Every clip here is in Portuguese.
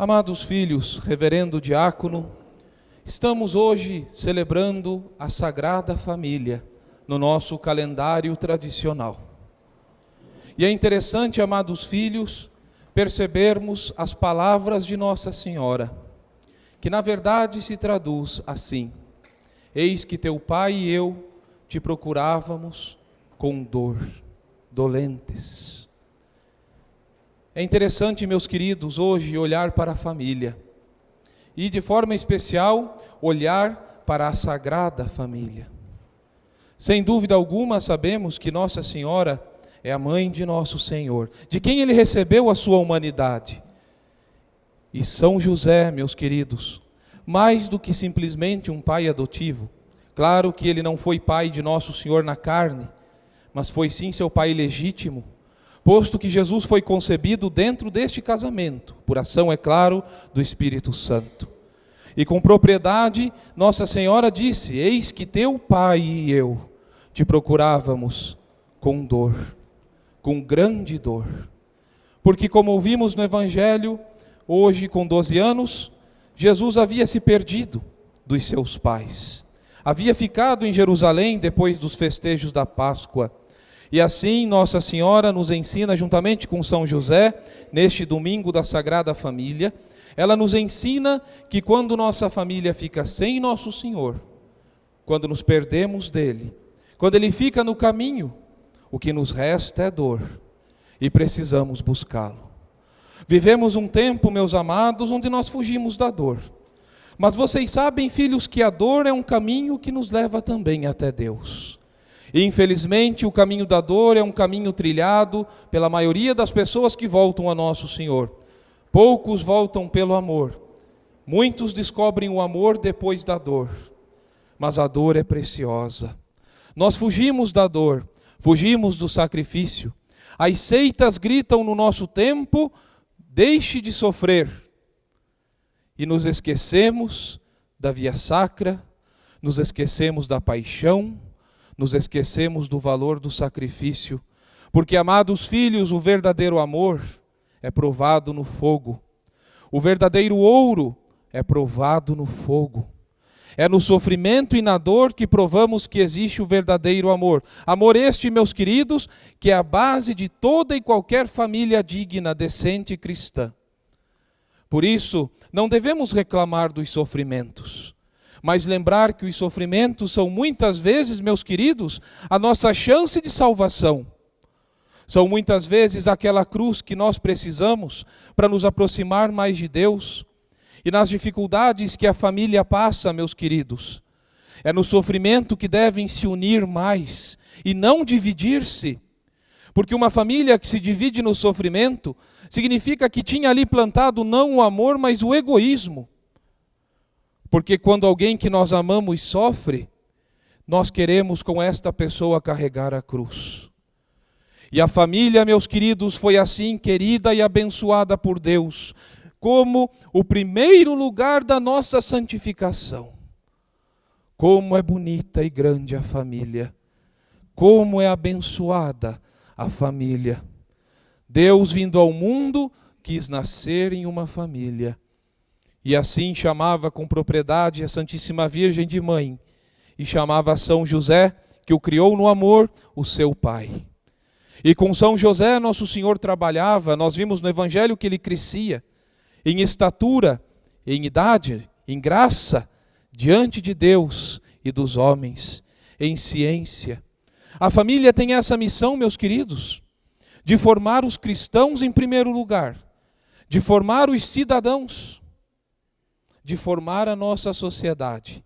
Amados filhos, reverendo diácono, estamos hoje celebrando a Sagrada Família no nosso calendário tradicional. E é interessante, amados filhos, percebermos as palavras de Nossa Senhora, que na verdade se traduz assim: eis que teu pai e eu te procurávamos com dor, dolentes. É interessante, meus queridos, hoje olhar para a família e, de forma especial, olhar para a Sagrada Família. Sem dúvida alguma, sabemos que Nossa Senhora é a mãe de nosso Senhor, de quem Ele recebeu a sua humanidade. E São José, meus queridos, mais do que simplesmente um pai adotivo, claro que ele não foi pai de nosso Senhor na carne, mas foi sim seu pai legítimo, posto que Jesus foi concebido dentro deste casamento, por ação, é claro, do Espírito Santo. E com propriedade, Nossa Senhora disse: eis que teu pai e eu te procurávamos com dor, com grande dor. Porque, como ouvimos no Evangelho, hoje com 12 anos, Jesus havia se perdido dos seus pais. Havia ficado em Jerusalém depois dos festejos da Páscoa. E assim Nossa Senhora nos ensina, juntamente com São José, neste domingo da Sagrada Família, ela nos ensina que quando nossa família fica sem Nosso Senhor, quando nos perdemos dele, quando ele fica no caminho, o que nos resta é dor e precisamos buscá-lo. Vivemos um tempo, meus amados, onde nós fugimos da dor. Mas vocês sabem, filhos, que a dor é um caminho que nos leva também até Deus. E, infelizmente, o caminho da dor é um caminho trilhado pela maioria das pessoas que voltam a Nosso Senhor. Poucos voltam pelo amor. Muitos descobrem o amor depois da dor. Mas a dor é preciosa. Nós fugimos da dor, fugimos do sacrifício. As seitas gritam no nosso tempo: deixe de sofrer. E nos esquecemos da via sacra, nos esquecemos da paixão, nos esquecemos do valor do sacrifício, porque, amados filhos, o verdadeiro amor é provado no fogo. O verdadeiro ouro é provado no fogo. É no sofrimento e na dor que provamos que existe o verdadeiro amor. Amor este, meus queridos, que é a base de toda e qualquer família digna, decente e cristã. Por isso, não devemos reclamar dos sofrimentos, mas lembrar que os sofrimentos são muitas vezes, meus queridos, a nossa chance de salvação. São muitas vezes aquela cruz que nós precisamos para nos aproximar mais de Deus. E nas dificuldades que a família passa, meus queridos, é no sofrimento que devem se unir mais e não dividir-se. Porque uma família que se divide no sofrimento significa que tinha ali plantado não o amor, mas o egoísmo. Porque quando alguém que nós amamos sofre, nós queremos com esta pessoa carregar a cruz. E a família, meus queridos, foi assim querida e abençoada por Deus, como o primeiro lugar da nossa santificação. Como é bonita e grande a família, como é abençoada a família. Deus, vindo ao mundo, quis nascer em uma família. E assim chamava com propriedade a Santíssima Virgem de mãe, e chamava São José, que o criou no amor, o seu pai. E com São José nosso Senhor trabalhava. Nós vimos no Evangelho que ele crescia em estatura, em idade, em graça, diante de Deus e dos homens, em ciência. A família tem essa missão, meus queridos, de formar os cristãos em primeiro lugar, de formar os cidadãos, de formar a nossa sociedade.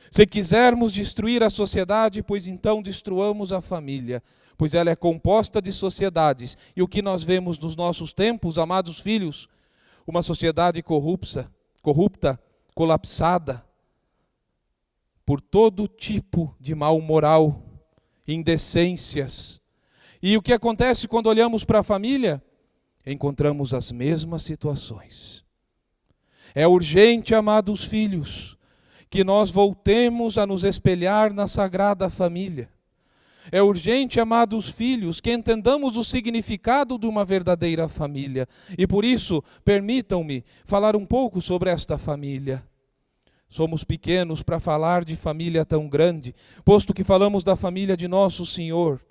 Se quisermos destruir a sociedade, pois então destruamos a família, pois ela é composta de sociedades. E o que nós vemos nos nossos tempos, amados filhos, uma sociedade corrupta, colapsada por todo tipo de mal moral, indecências. E o que acontece quando olhamos para a família? Encontramos as mesmas situações. É urgente, amados filhos, que nós voltemos a nos espelhar na Sagrada Família. É urgente, amados filhos, que entendamos o significado de uma verdadeira família. E por isso, permitam-me falar um pouco sobre esta família. Somos pequenos para falar de família tão grande, posto que falamos da família de nosso Senhor.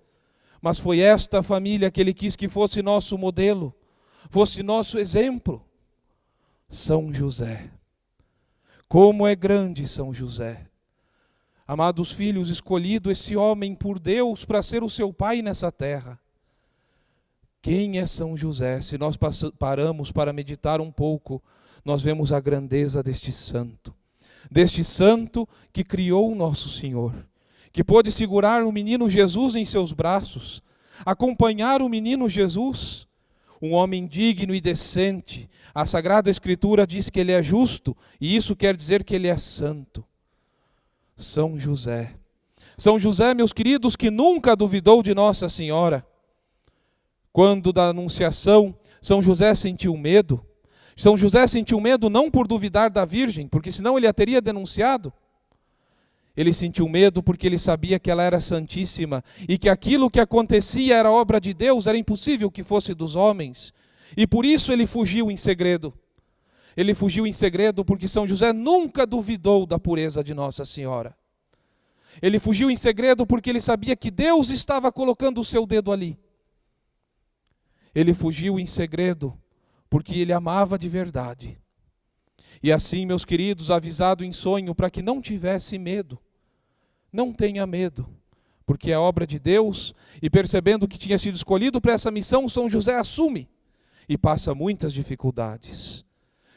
Mas foi esta família que Ele quis que fosse nosso modelo, fosse nosso exemplo. São José. Como é grande São José. Amados filhos, escolhido esse homem por Deus para ser o seu pai nessa terra. Quem é São José? Se nós paramos para meditar um pouco, nós vemos a grandeza deste santo. Deste santo que criou o nosso Senhor, que pôde segurar o menino Jesus em seus braços, acompanhar o menino Jesus, um homem digno e decente. A Sagrada Escritura diz que ele é justo, e isso quer dizer que ele é santo. São José. São José, meus queridos, que nunca duvidou de Nossa Senhora. Quando da anunciação, São José sentiu medo. São José sentiu medo não por duvidar da Virgem, porque senão ele a teria denunciado. Ele sentiu medo porque ele sabia que ela era santíssima e que aquilo que acontecia era obra de Deus, era impossível que fosse dos homens. E por isso ele fugiu em segredo. Ele fugiu em segredo porque São José nunca duvidou da pureza de Nossa Senhora. Ele fugiu em segredo porque ele sabia que Deus estava colocando o seu dedo ali. Ele fugiu em segredo porque ele amava de verdade. E assim, meus queridos, avisado em sonho para que não tivesse medo. Não tenha medo, porque é obra de Deus, e percebendo que tinha sido escolhido para essa missão, São José assume e passa muitas dificuldades.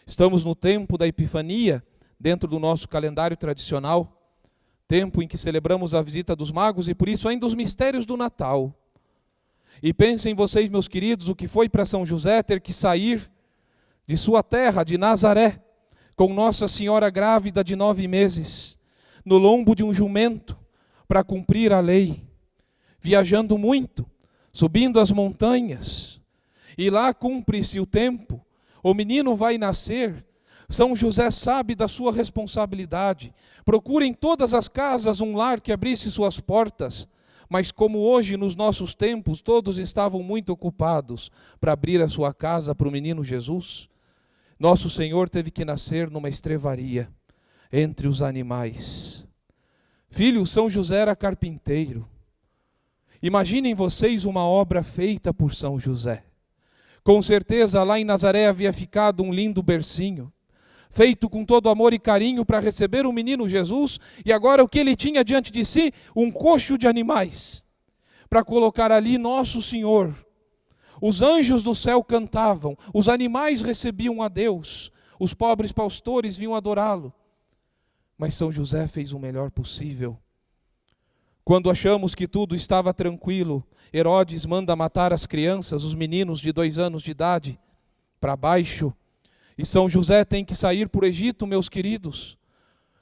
Estamos no tempo da Epifania, dentro do nosso calendário tradicional, tempo em que celebramos a visita dos magos e por isso ainda os mistérios do Natal. E pensem vocês, meus queridos, o que foi para São José ter que sair de sua terra, de Nazaré, com Nossa Senhora grávida de 9 meses, no lombo de um jumento, para cumprir a lei, viajando muito, subindo as montanhas, e lá cumpre-se o tempo, o menino vai nascer. São José sabe da sua responsabilidade, procura em todas as casas um lar que abrisse suas portas, mas como hoje nos nossos tempos todos estavam muito ocupados para abrir a sua casa para o menino Jesus, nosso Senhor teve que nascer numa estrevaria, entre os animais. Filho, São José era carpinteiro. Imaginem vocês uma obra feita por São José. Com certeza lá em Nazaré havia ficado um lindo bercinho, feito com todo amor e carinho para receber o menino Jesus, e agora o que ele tinha diante de si? Um coxo de animais, para colocar ali nosso Senhor. Os anjos do céu cantavam, os animais recebiam a Deus, os pobres pastores vinham adorá-lo. Mas São José fez o melhor possível. Quando achamos que tudo estava tranquilo, Herodes manda matar as crianças, os meninos de 2 anos de idade, para baixo. E São José tem que sair para o Egito, meus queridos,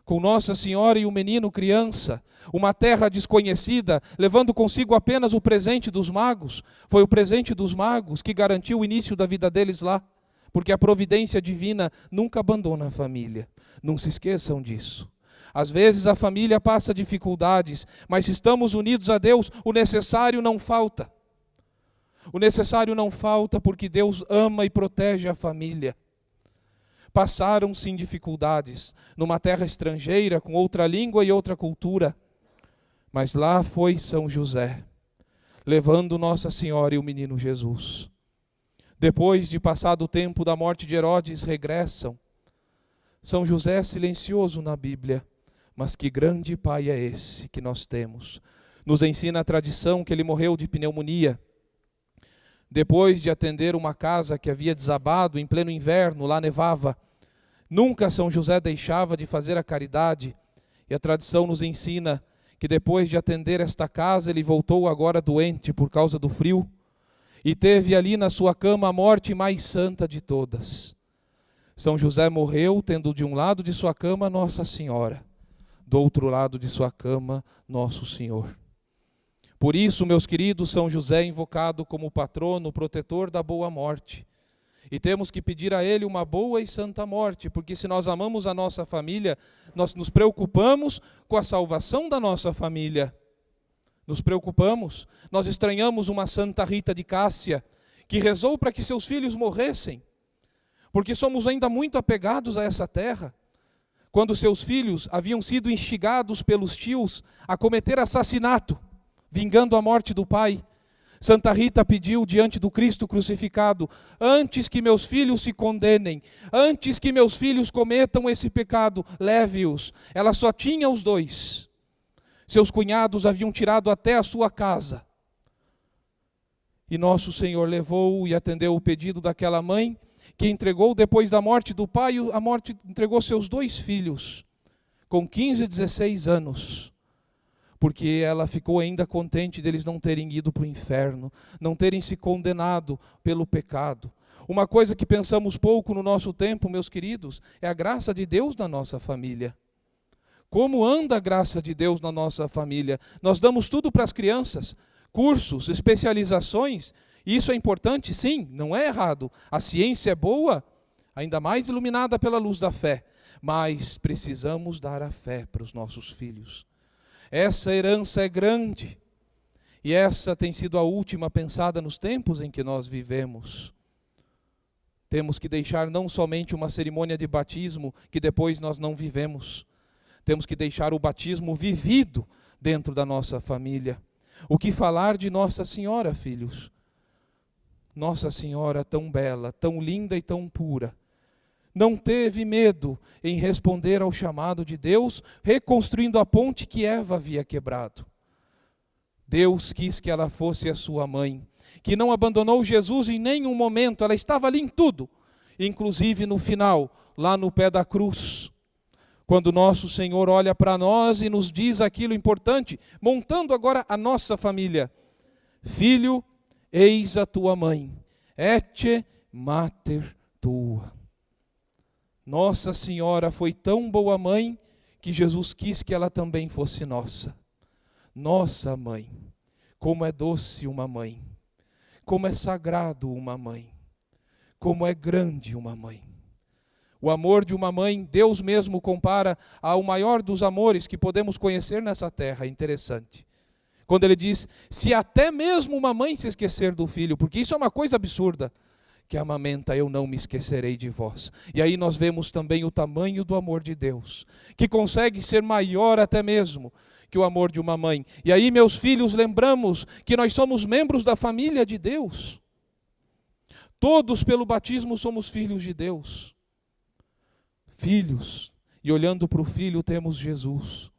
com Nossa Senhora e o menino criança, uma terra desconhecida, levando consigo apenas o presente dos magos. Foi o presente dos magos que garantiu o início da vida deles lá, porque a providência divina nunca abandona a família. Não se esqueçam disso. Às vezes a família passa dificuldades, mas se estamos unidos a Deus, o necessário não falta. O necessário não falta porque Deus ama e protege a família. Passaram-se em dificuldades, numa terra estrangeira, com outra língua e outra cultura. Mas lá foi São José, levando Nossa Senhora e o menino Jesus. Depois de passado o tempo da morte de Herodes, regressam. São José é silencioso na Bíblia, mas que grande pai é esse que nós temos. Nos ensina a tradição que ele morreu de pneumonia. Depois de atender uma casa que havia desabado em pleno inverno, lá nevava, nunca São José deixava de fazer a caridade. E a tradição nos ensina que depois de atender esta casa, ele voltou agora doente por causa do frio, e teve ali na sua cama a morte mais santa de todas. São José morreu tendo de um lado de sua cama Nossa Senhora, do outro lado de sua cama Nosso Senhor. Por isso, meus queridos, São José é invocado como patrono, protetor da boa morte. E temos que pedir a ele uma boa e santa morte, porque se nós amamos a nossa família, nós nos preocupamos com a salvação da nossa família. Nos preocupamos, nós estranhamos uma Santa Rita de Cássia, que rezou para que seus filhos morressem, porque somos ainda muito apegados a essa terra. Quando seus filhos haviam sido instigados pelos tios a cometer assassinato, vingando a morte do pai, Santa Rita pediu diante do Cristo crucificado: antes que meus filhos se condenem, antes que meus filhos cometam esse pecado, leve-os. Ela só tinha os dois. Seus cunhados haviam tirado até a sua casa. E nosso Senhor levou e atendeu o pedido daquela mãe, que entregou depois da morte do pai, entregou seus 2 filhos, com 15 e 16 anos. Porque ela ficou ainda contente deles não terem ido para o inferno, não terem se condenado pelo pecado. Uma coisa que pensamos pouco no nosso tempo, meus queridos, é a graça de Deus na nossa família. Como anda a graça de Deus na nossa família? Nós damos tudo para as crianças, cursos, especializações, e isso é importante, sim, não é errado. A ciência é boa, ainda mais iluminada pela luz da fé, mas precisamos dar a fé para os nossos filhos. Essa herança é grande, e essa tem sido a última pensada nos tempos em que nós vivemos. Temos que deixar não somente uma cerimônia de batismo, que depois nós não vivemos. Temos que deixar o batismo vivido dentro da nossa família. O que falar de Nossa Senhora, filhos? Nossa Senhora tão bela, tão linda e tão pura, não teve medo em responder ao chamado de Deus, reconstruindo a ponte que Eva havia quebrado. Deus quis que ela fosse a sua mãe, que não abandonou Jesus em nenhum momento, ela estava ali em tudo, inclusive no final, lá no pé da cruz. Quando nosso Senhor olha para nós e nos diz aquilo importante, montando agora a nossa família: filho, eis a tua mãe, ecce mater tua. Nossa Senhora foi tão boa mãe que Jesus quis que ela também fosse nossa. Nossa mãe. Como é doce uma mãe. Como é sagrado uma mãe. Como é grande uma mãe. O amor de uma mãe, Deus mesmo compara ao maior dos amores que podemos conhecer nessa terra. É interessante. Quando ele diz: se até mesmo uma mãe se esquecer do filho, porque isso é uma coisa absurda, que amamenta, eu não me esquecerei de vós. E aí nós vemos também o tamanho do amor de Deus, que consegue ser maior até mesmo que o amor de uma mãe. E aí, meus filhos, lembramos que nós somos membros da família de Deus. Todos pelo batismo somos filhos de Deus. Filhos, e olhando para o filho temos Jesus,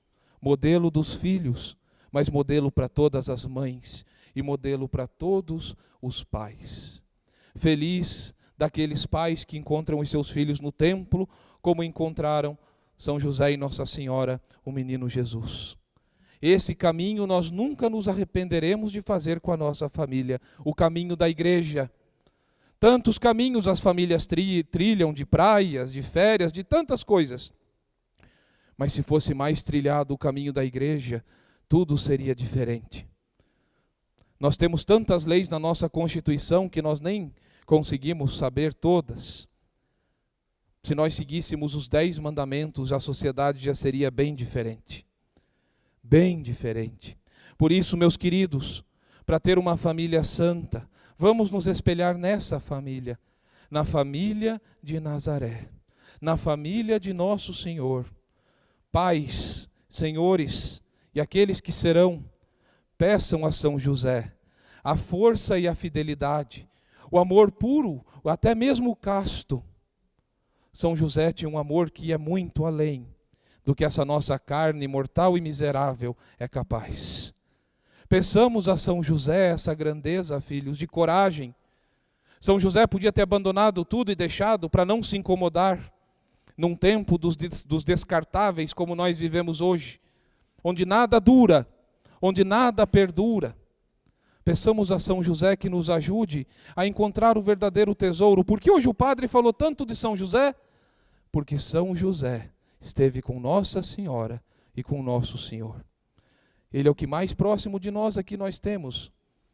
modelo dos filhos, mas modelo para todas as mães e modelo para todos os pais. Feliz daqueles pais que encontram os seus filhos no templo, como encontraram São José e Nossa Senhora, o menino Jesus. Esse caminho nós nunca nos arrependeremos de fazer com a nossa família, o caminho da igreja. Tantos caminhos as famílias trilham, de praias, de férias, de tantas coisas. Mas se fosse mais trilhado o caminho da igreja, tudo seria diferente. Nós temos tantas leis na nossa Constituição que nós nem conseguimos saber todas. Se nós seguíssemos os 10 mandamentos, a sociedade já seria bem diferente. Bem diferente. Por isso, meus queridos, para ter uma família santa, vamos nos espelhar nessa família, na família de Nazaré, na família de nosso Senhor. Pais, senhores e aqueles que serão, peçam a São José a força e a fidelidade, o amor puro, até mesmo o casto. São José tinha um amor que ia muito além do que essa nossa carne mortal e miserável é capaz. Peçamos a São José essa grandeza, filhos, de coragem. São José podia ter abandonado tudo e deixado para não se incomodar num tempo dos descartáveis como nós vivemos hoje, onde nada dura, onde nada perdura. Peçamos a São José que nos ajude a encontrar o verdadeiro tesouro. Por que hoje o padre falou tanto de São José? Porque São José esteve com Nossa Senhora e com Nosso Senhor. Ele é o que mais próximo de nós aqui nós temos,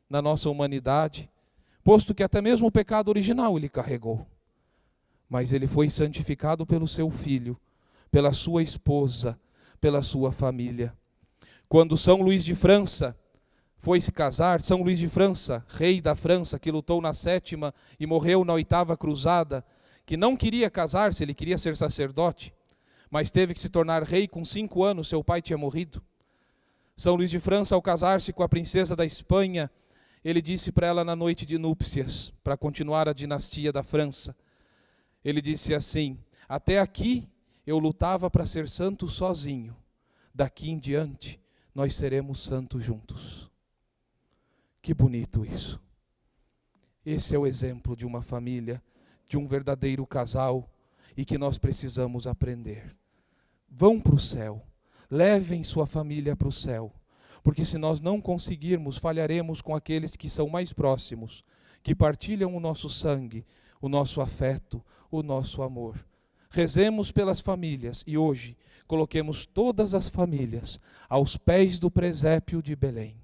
na nossa humanidade, posto que até mesmo o pecado original ele carregou. Mas ele foi santificado pelo seu filho, pela sua esposa, pela sua família. Quando São Luís de França foi se casar, São Luís de França, rei da França, que lutou na 7ª e morreu na 8ª cruzada, que não queria casar-se, ele queria ser sacerdote, mas teve que se tornar rei com 5 anos, seu pai tinha morrido. São Luís de França, ao casar-se com a princesa da Espanha, ele disse para ela na noite de núpcias, para continuar a dinastia da França, ele disse assim: até aqui eu lutava para ser santo sozinho, daqui em diante nós seremos santos juntos. Que bonito isso. Esse é o exemplo de uma família, de um verdadeiro casal, e que nós precisamos aprender. Vão para o céu, levem sua família para o céu, porque se nós não conseguirmos, falharemos com aqueles que são mais próximos, que partilham o nosso sangue, o nosso afeto, o nosso amor. Rezemos pelas famílias e hoje coloquemos todas as famílias aos pés do presépio de Belém.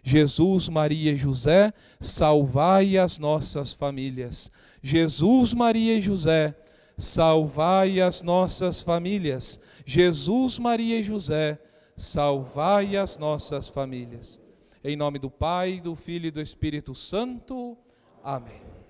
Jesus, Maria e José, salvai as nossas famílias. Jesus, Maria e José, salvai as nossas famílias. Jesus, Maria e José, salvai as nossas famílias. Em nome do Pai, do Filho e do Espírito Santo. Amém.